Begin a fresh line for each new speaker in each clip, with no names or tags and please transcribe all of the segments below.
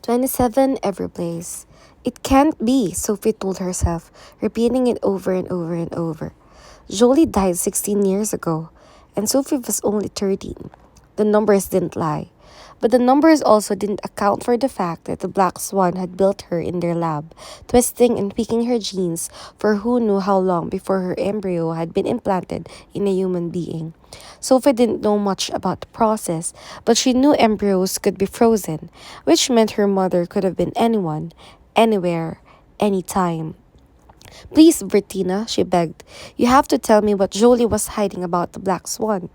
27 Everblaze. It can't be, Sophie told herself, repeating it over and over and over. Jolie died 16 years ago, and Sophie was only 13. The numbers didn't lie. But the numbers also didn't account for the fact that the Black Swan had built her in their lab, twisting and tweaking her genes for who knew how long before her embryo had been implanted in a human being. Sophie didn't know much about the process, but she knew embryos could be frozen, which meant her mother could have been anyone, anywhere, anytime. Please, Bertina, she begged. You have to tell me what Jolie was hiding about the Black Swan.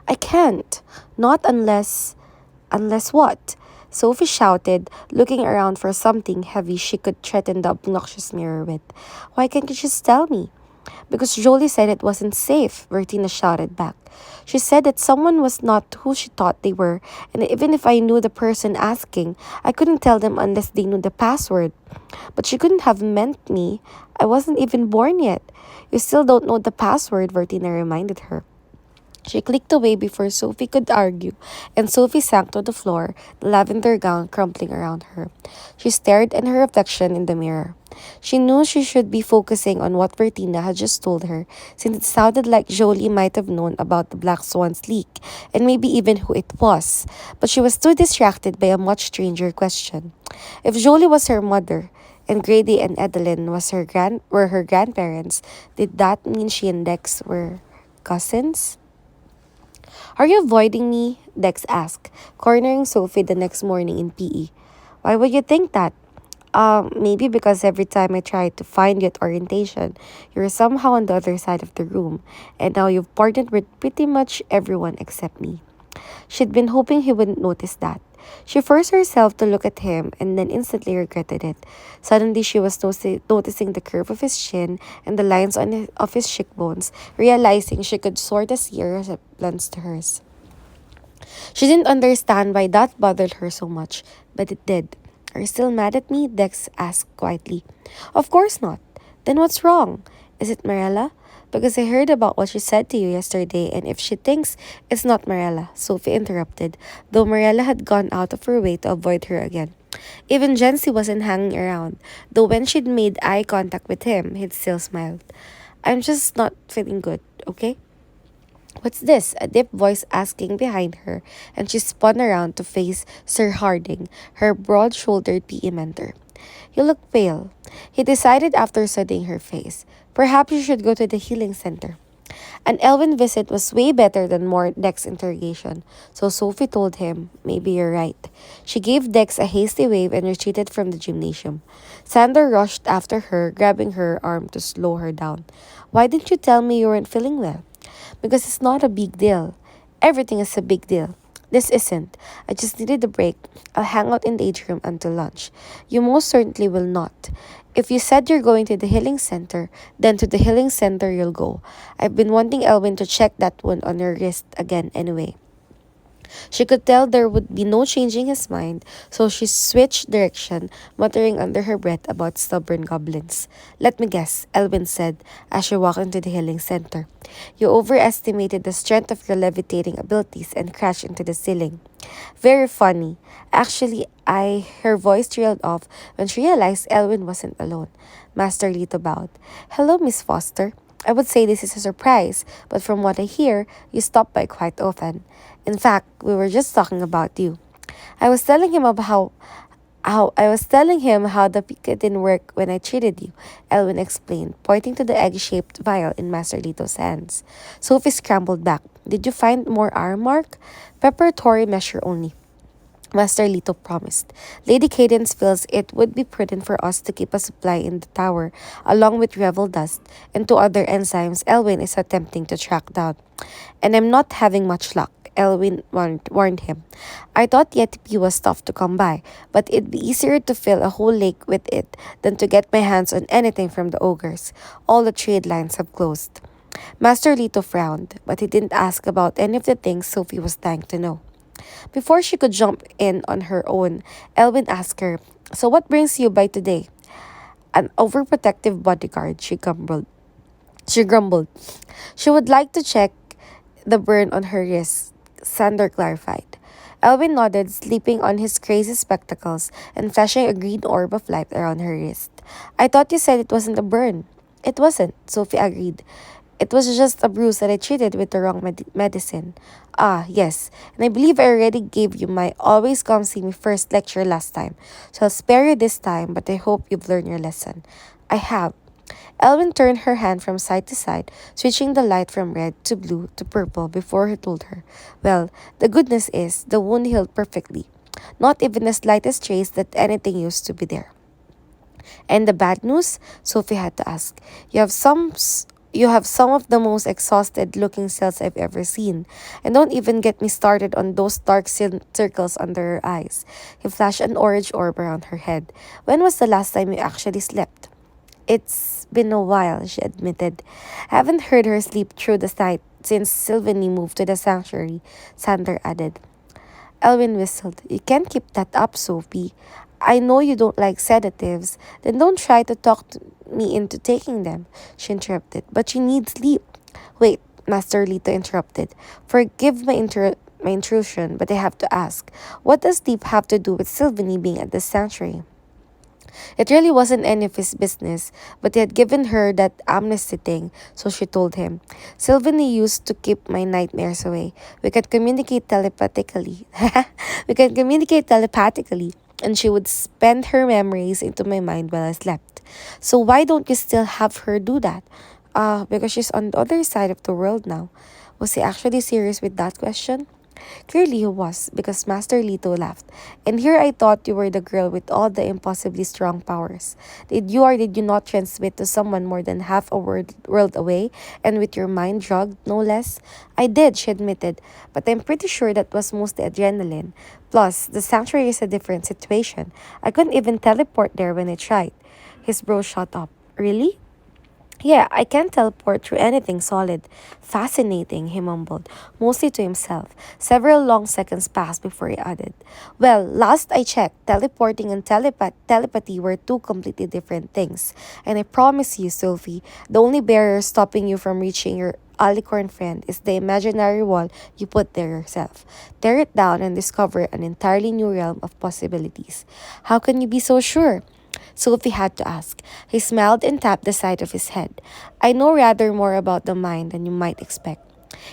I can't. Not unless. Unless what? Sophie shouted, looking around for something heavy she could threaten the obnoxious mirror with. Why can't you just tell me? Because Jolie said it wasn't safe, Bertina shouted back. She said that someone was not who she thought they were, and even if I knew the person asking, I couldn't tell them unless they knew the password. But she couldn't have meant me. I wasn't even born yet. You still don't know the password, Bertina reminded her. She clicked away before Sophie could argue, and Sophie sank to the floor, the lavender gown crumpling around her. She stared at her reflection in the mirror. She knew she should be focusing on what Bertina had just told her, since it sounded like Jolie might have known about the Black Swan's leak, and maybe even who it was. But she was too distracted by a much stranger question. If Jolie was her mother, and Grady and Edeline were her grandparents, did that mean she and Dex were cousins? Are you avoiding me? Dex asked, cornering Sophie the next morning in PE. Why would you think that? Maybe because every time I tried to find you at orientation, you were somehow on the other side of the room, and now you've partnered with pretty much everyone except me. She'd been hoping he wouldn't notice that. She forced herself to look at him and then instantly regretted it. Suddenly, she was noticing the curve of his chin and the lines of his cheekbones, realizing she could sort of see a resemblance to hers. She didn't understand why that bothered her so much, but it did. Are you still mad at me? Dex asked quietly. Of course not. Then what's wrong? Is it Marella? Because I heard about what she said to you yesterday, and if she thinks it's not Marella, Sophie interrupted, though Marella had gone out of her way to avoid her again. Even Jency wasn't hanging around, though when she'd made eye contact with him, he'd still smiled. I'm just not feeling good, okay? What's this? A deep voice asking behind her, and she spun around to face Sir Harding, her broad shouldered PE mentor. You look pale. He decided after studying her face. Perhaps you should go to the healing center. An Elwyn visit was way better than more Dex interrogation, so Sophie told him, maybe you're right. She gave Dex a hasty wave and retreated from the gymnasium. Sander rushed after her, grabbing her arm to slow her down. Why didn't you tell me you weren't feeling well? Because it's not a big deal. Everything is a big deal. This isn't. I just needed a break. I'll hang out in the age room until lunch. You most certainly will not. If you said you're going to the healing center, then to the healing center you'll go. I've been wanting Elwyn to check that wound on your wrist again anyway. She could tell there would be no changing his mind, so she switched direction, muttering under her breath about stubborn goblins. Let me guess, Elwyn said as she walked into the healing center. You overestimated the strength of your levitating abilities and crashed into the ceiling. Very funny. Actually, her voice trailed off when she realized Elwyn wasn't alone. Master Lito bowed. Hello, Miss Foster. I would say this is a surprise, but from what I hear, you stop by quite often. In fact, we were just talking about you. I was telling him about how the picket didn't work when I treated you, Elwyn explained, pointing to the egg-shaped vial in Master Lito's hands. Sophie scrambled back. Did you find more arm mark? Preparatory measure only. Master Lito promised. Lady Cadence feels it would be prudent for us to keep a supply in the tower, along with Revel Dust and two other enzymes Elwyn is attempting to track down. And I'm not having much luck, Elwyn warned him. I thought Yetipi was tough to come by, but it'd be easier to fill a whole lake with it than to get my hands on anything from the ogres. All the trade lines have closed. Master Lito frowned, but he didn't ask about any of the things Sophie was dying to know. Before she could jump in on her own, Elwyn asked her, So what brings you by today? An overprotective bodyguard, she grumbled. She would like to check the burn on her wrist, Sander clarified. Elwin nodded, sleeping on his crazy spectacles and flashing a green orb of light around her wrist. I thought you said it wasn't a burn. It wasn't, Sophie agreed. It was just a bruise that I treated with the wrong medicine. Ah, yes, and I believe I already gave you my always come see me first lecture last time, so I'll spare you this time, but I hope you've learned your lesson. I have. Elwin turned her hand from side to side, switching the light from red to blue to purple before he told her, well, the good news is the wound healed perfectly. Not even the slightest trace that anything used to be there. And the bad news? Sophie had to ask. You have some of the most exhausted looking cells I've ever seen. And don't even get me started on those dark circles under her eyes. He flashed an orange orb around her head. When was the last time you actually slept? It's been a while, she admitted. I haven't heard her sleep through the night since Sylvanie moved to the sanctuary, Sander added. Elwin whistled. You can't keep that up, Sophie. I know you don't like sedatives. Then don't try to talk me into taking them, she interrupted. But you need sleep. Wait, Master Lito interrupted. Forgive my intrusion, but I have to ask. What does sleep have to do with Sylvanie being at the sanctuary? It really wasn't any of his business, but he had given her that amnesty thing, so she told him. Sylvanie used to keep my nightmares away. We could communicate telepathically. We could communicate telepathically, and she would spend her memories into my mind while I slept. So why don't you still have her do that? Because she's on the other side of the world now. Was he actually serious with that question? Clearly he was, because Master Lito laughed. And here I thought you were the girl with all the impossibly strong powers. Did you or did you not transmit to someone more than half a world away, and with your mind drugged, no less? I did, she admitted, but I'm pretty sure that was mostly adrenaline. Plus, the sanctuary is a different situation. I couldn't even teleport there when I tried. His brow shot up. Really? Yeah, I can teleport through anything solid. Fascinating, he mumbled, mostly to himself. Several long seconds passed before he added, well, last I checked, teleporting and telepathy were two completely different things. And I promise you, Sophie, the only barrier stopping you from reaching your alicorn friend is the imaginary wall you put there yourself. Tear it down and discover an entirely new realm of possibilities. How can you be so sure? Sophie had to ask. He smiled and tapped the side of his head. I know rather more about the mind than you might expect.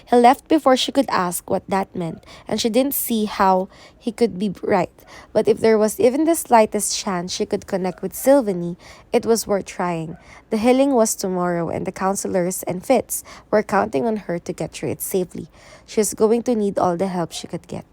He left before she could ask what that meant, and she didn't see how he could be right. But if there was even the slightest chance she could connect with Sylvanie, it was worth trying. The healing was tomorrow, and the counselors and Fitz were counting on her to get through it safely. She was going to need all the help she could get.